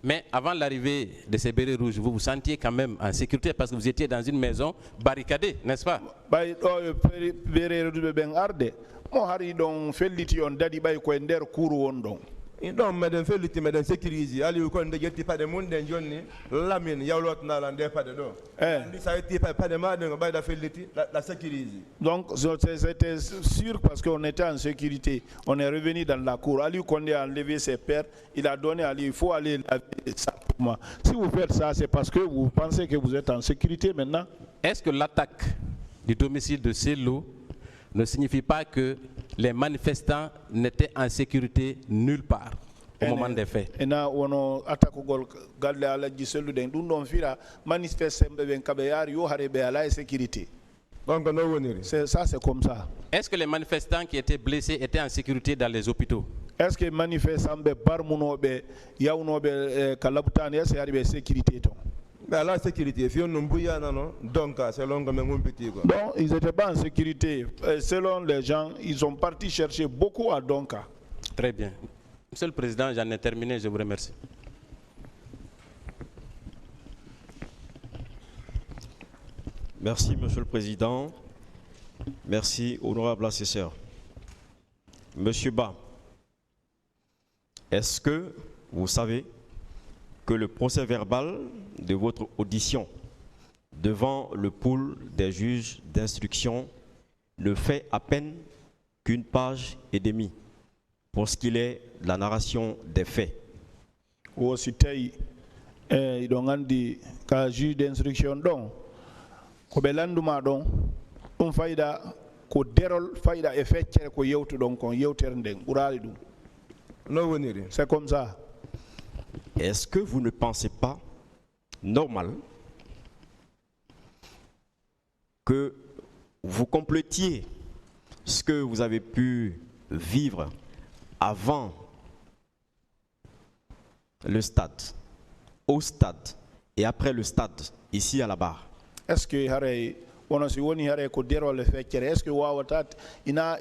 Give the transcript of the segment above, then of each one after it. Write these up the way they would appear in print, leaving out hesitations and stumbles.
Mais avant l'arrivée de ces bérets rouges, vous vous sentiez quand même en sécurité parce que vous étiez dans une maison barricadée, n'est-ce pas? Bay ɗo bere reduɓe ɓen arde mo hari ɗon felliti on dadi ɓay koye nder kuuru won ɗon. ɗon meɗen felliti meɗen sécurise ali kon nde ƴetti paɗe mum ɗen jonni lamin yawlotnala nde paɗe ɗo andi sa yetti paɗe maɗen o ɓayɗa felliti la sécurise. Donc c'était sûr parce qu'on était en sécurité. On est revenu dans la cour. Ali Condé a enlevé ses pères, il a donné à Ali, il faut aller laver ça pour moi. Si vous faites ça, c'est parce que vous pensez que vous êtes en sécurité maintenant. Est-ce que l'attaque du domicile de Sello ne signifie pas que les manifestants n'étaient en sécurité nulle part au moment des faits? Ena wono atakugol galle alaji Sello den dum don fira manifestant be ben kabe yar yo hare be ala sécurité. Donc c'est ça, c'est comme ça. Est-ce que les manifestants qui étaient blessés étaient en sécurité dans les hôpitaux? Est-ce que les manifestants be barmunobe yawnobe kalabutani est-ce hare be sécurité ton? La sécurité, donc ils n'étaient pas en sécurité. Selon les gens, ils sont partis chercher beaucoup à Donka. Très bien. Monsieur le Président, j'en ai terminé, je vous remercie. Merci, Monsieur le Président. Merci, honorable assesseur. Monsieur Ba, est-ce que vous savez que le procès verbal de votre audition devant le pool des juges d'instruction ne fait à peine qu'une page et demie pour ce qu'il est de la narration des faits? Juge d'instruction donc ko be landuma don dum fayda ko derol fayda e feccere ko yewtu don kon yewtere nden ɓurali ɗum. C'est comme ça. Est-ce que vous ne pensez pas normal que vous complétiez ce que vous avez pu vivre avant le stade, au stade et après le stade, ici à la barre? Est-ce que wono si woni hare ko derole feccere est ce que wawatat ina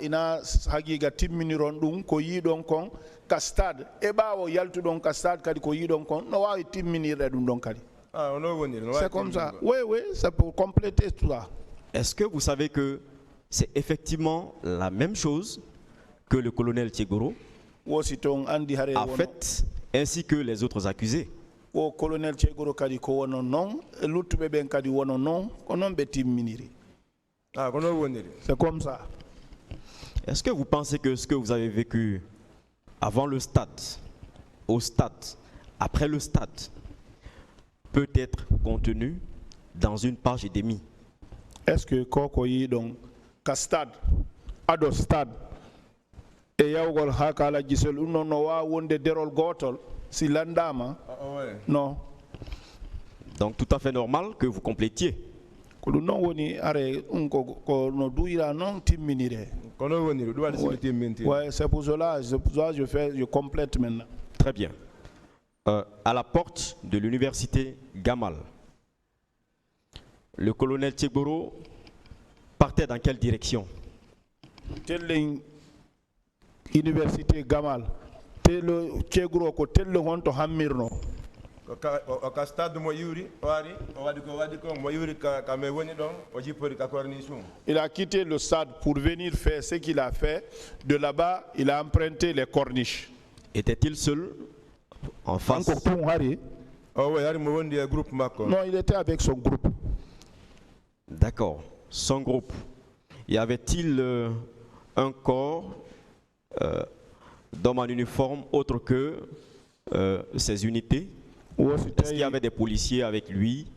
hagiga timminiron ɗum ko yiɗon kon ka stade e ɓawo yaltuɗon ka stade kadi ko yiɗon kon no wawi timminirɗe ɗum ɗon kadi? C'est comme ça. Oui, c'est pour compléter tout ça. Est-ce que vous savez que c'est effectivement la même chose que le colonel Tchegoro a fait, ainsi que les autres accusés? O colonel Tchegoro kadi ko wono non luttuɓe ɓen kadi wono non ko non ɓe timminiri. C'est comme ça. Est-ce que vous pensez que ce que vous avez vécu avant le stade, au stade, après le stade, peut être contenu dans une page et demie? Est-ce que koko yi donc ka stade ado stade e yawgol ha kala gisel ɗum no wa wonde derol gotol si landama? Non. Donc tout à fait normal que vous complétiez. Ko ɗum non woni are ko no duyira non timminire. Ouais, c'est pour cela je complète maintenant. Très bien. À la porte de l'université Gamal, le colonel Tchegoro partait dans quelle direction? Université Gamal. Tello Tchegoro ko tello honto hammirno. Ka stade mo yuri wari o wadi ko mo yuri ka me woni don o jipori ka corniche. Il a quitté le stade pour venir faire ce qu'il a fait. De là-bas, il a emprunté les corniches. Était-il seul en face? Non, il était avec son groupe. D'accord, son groupe. Y avait-il un corps d'hommes en uniforme autre que ses unités? Est-ce qu'il y avait des policiers avec lui?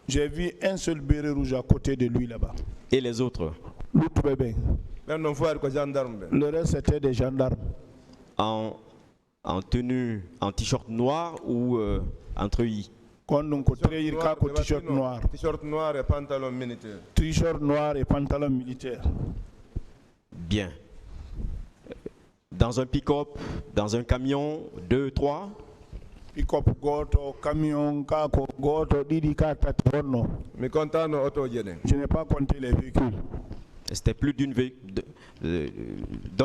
J'ai vu un seul béret rouge à côté de lui là-bas. Et les autres? Le reste c'était des gendarmes. En tenue, en t-shirt noir ou en treillis? T-shirt noir. T-shirt noir et pantalon militaire. T-shirt noir et pantalon militaire. Bien. Dans un pick-up, dans un camion, 2, 3? Pick-up goto, camion, kako goto, didi ka tati honno. Mi contano auto jene. Je n'ai pas compté les véhicules. C'était plus d'un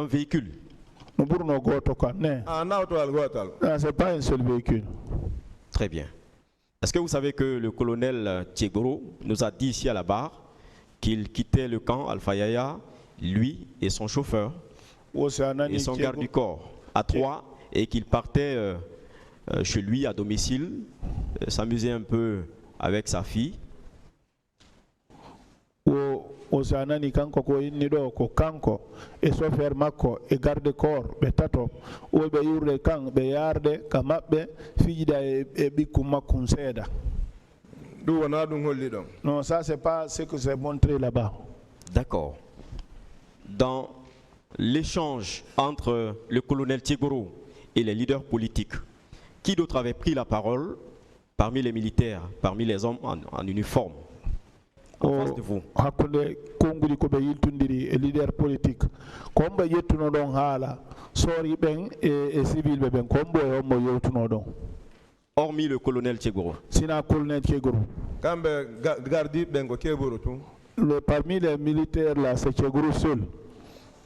véhicule. C'est pas un seul véhicule. Très bien. Est-ce que vous savez que le colonel Tchegoro nous a dit ici à la barre qu'il quittait le camp Alpha Yaya, lui et son chauffeur et son garde du corps à 3 et qu'il partait chez lui à domicile, s'amuser un peu avec sa fille. Osanani kanko ko inni do ko kanko e chauffeur makko e garde corps be tato o be yurde kan be yarde ka mabbe fijida e bikku makkum seeda. Non, ça c'est pas ce que c'est montré là-bas. D'accord. Dans l'échange entre le colonel Tchegoro et les leaders politiques, qui d'autre avait pris la parole parmi les militaires, parmi les hommes en uniforme en face de vous? Hakkunde kongudi ko be yiltundiri e leader politique kombe yettuno don haala sori ben e civil be ben kombo e ommo yewtuno don. Hormis le colonel Tchegoro. Sina colonel Tchegoro. Parmi les militaires là, c'est Tchegoro seul.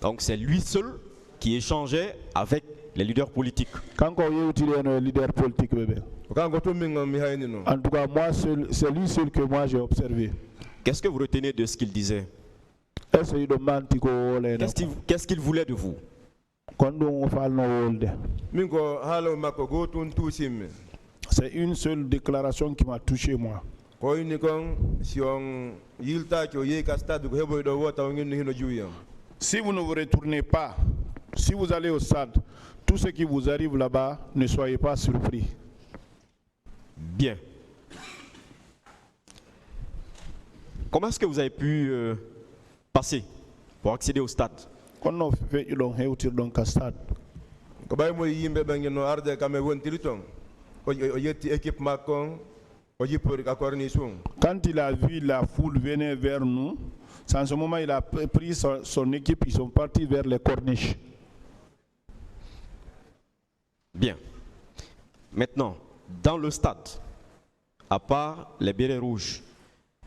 Donc c'est lui seul qui échangeait avec les leaders politiques. Quand on est un leader politique, bébé. En tout cas, moi, c'est lui seul que moi j'ai observé. Qu'est-ce que vous retenez de ce qu'il disait? Qu'est-ce qu'il voulait de vous? C'est une seule déclaration qui m'a touché moi. Si vous ne vous retournez pas, si vous allez au stade, tout ce qui vous arrive là-bas, ne soyez pas surpris. Bien. Comment est-ce que vous avez pu passer pour accéder au stade? Quand il a vu la foule venir vers nous, en ce moment il a pris son équipe, ils sont partis vers les corniches. Bien. Maintenant, dans le stade, à part les bérets rouges,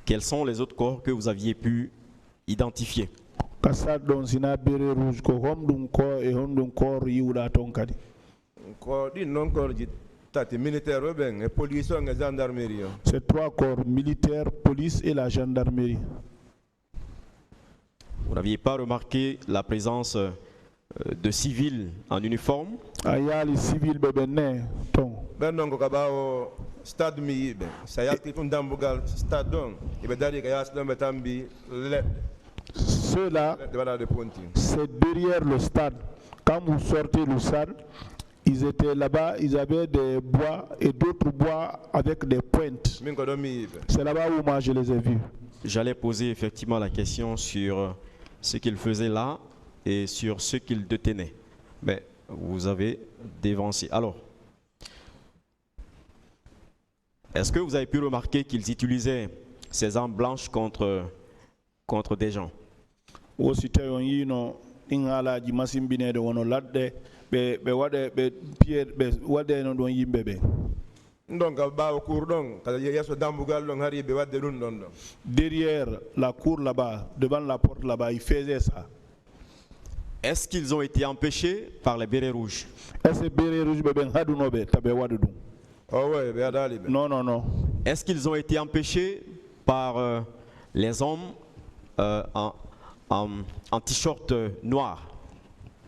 quels sont les autres corps que vous aviez pu identifier? C'est 3 corps militaires, police et la gendarmerie. Vous n'aviez pas remarqué la présence de civils en uniforme? Ceux-là, c'est derrière le stade. Quand vous sortez du stade, ils étaient là-bas, ils avaient des bois et d'autres bois avec des pointes. C'est là-bas où moi je les ai vus. J'allais poser effectivement la question sur ce qu'ils faisaient là et sur ce qu'ils détenaient. Mais vous avez dévancé. Alors, est-ce que vous avez pu remarquer qu'ils utilisaient ces armes blanches contre des gens? Derrière la cour là-bas, devant la porte là-bas, ils faisaient ça. Est-ce qu'ils ont été empêchés par les bérets rouges? Non, non, non. Est-ce qu'ils ont été empêchés par les hommes en t-shirt noir?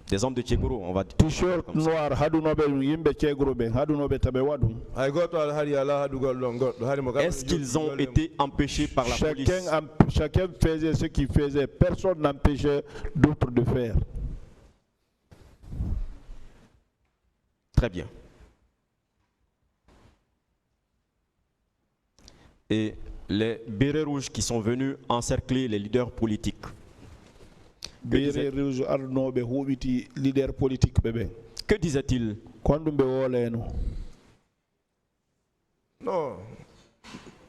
Des hommes de Tchegoro, on va dire. T-shirt noir, est-ce qu'ils ont été empêchés par la police? Chacun faisait ce qu'il faisait. Personne n'empêchait d'autres de faire. Très bien. Et les bérets rouges qui sont venus encercler les leaders politiques. Que disait-il? Non.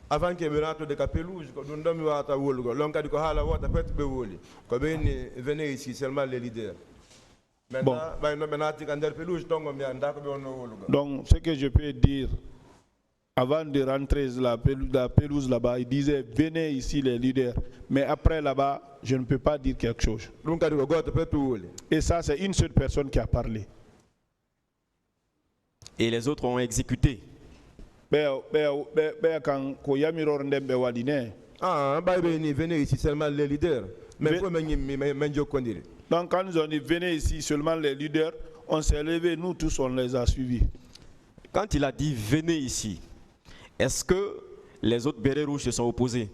Avant que me rentre de capelouge, venez ici seulement les leaders. Donc, ce que je peux dire, Avant de rentrer la pelouse là-bas, il disait venez ici les leaders. Mais après là-bas, je ne peux pas dire quelque chose. Et ça, c'est une seule personne qui a parlé. Et les autres ont exécuté. Ah, venez ici seulement les leaders. Donc quand ils ont dit venez ici seulement les leaders, on s'est levé, nous tous on les a suivis. Quand il a dit venez ici, est-ce que les autres bérets rouges se sont opposés?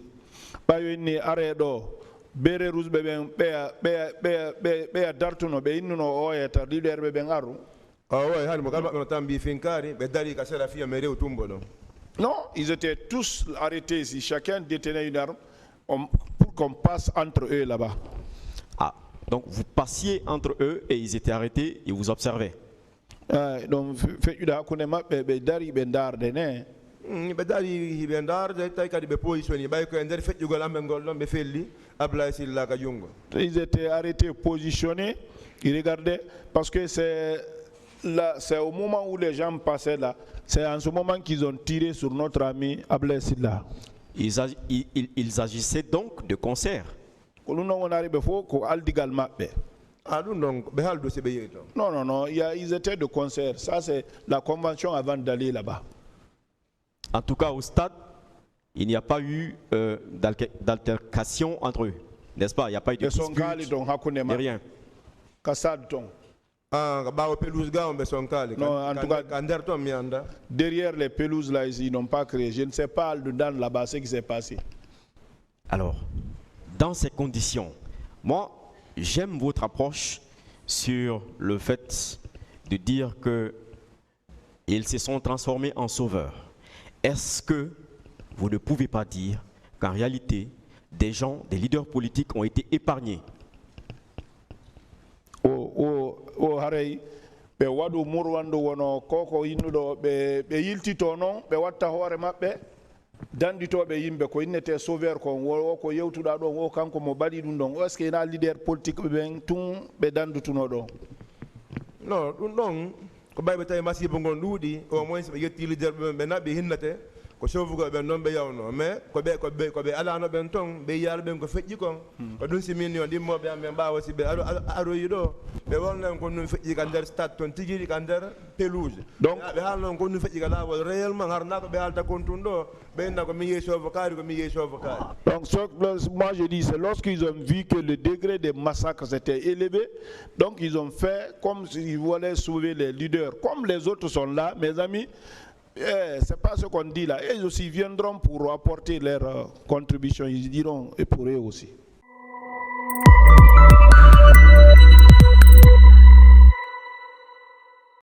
Non, ils étaient tous arrêtés ici. Chacun détenait une arme pour qu'on passe entre eux là-bas. Ah, donc vous passiez entre eux et ils étaient arrêtés et vous observaient. Donc, ils étaient arrêtés, positionnés, ils regardaient, parce que c'est au moment où les gens passaient là, c'est en ce moment qu'ils ont tiré sur notre ami Ablaye Sylla. Ils agissaient donc de concert. Non, ils étaient de concert. Ça, c'est la convention avant d'aller là-bas. En tout cas, au stade, il n'y a pas eu d'altercation entre eux. N'est-ce pas? Il n'y a pas eu de dispute, rien. Non, en tout cas, derrière les pelouses là, ils n'ont pas créé. Je ne sais pas dans là-bas ce qui s'est passé. Alors, dans ces conditions, moi, j'aime votre approche sur le fait de dire qu'ils se sont transformés en sauveurs. Est-ce que vous ne pouvez pas dire qu'en réalité, des leaders politiques ont été épargnés? Haray be wadu murwando wono koko innudo be yiltito non be watta hoore mabbe danditobe yimbe ko innete sauveur ko wo ko yewtuda do wo kanko mo badi dum don est ce que na leader politique be ben tun be dandutuno do non dum don ko baybe tay masi bo ngon dudi au moins be yetti leader be na be hinnate ko sauve be non be yawno mais ko be ala no ben ton be yar ben ko fejji kon ko dun si million di mo be am bawo si be aro yido be wonlen ko nun fejji kan der stade ton tigi kan der pelouse donc be hal non ko nun fejji kala wol réellement harna ko be halta kontundo be na ko mi yeso avocado ko mi yeso avocado. Donc moi je dis c'est lorsqu'ils ont vu que le degré des massacres était élevé, donc ils ont fait comme s'ils voulaient sauver les leaders comme les autres sont là mes amis. C'est pas ce qu'on dit là. Ils aussi viendront pour apporter leur contribution. Ils diront et pour eux aussi.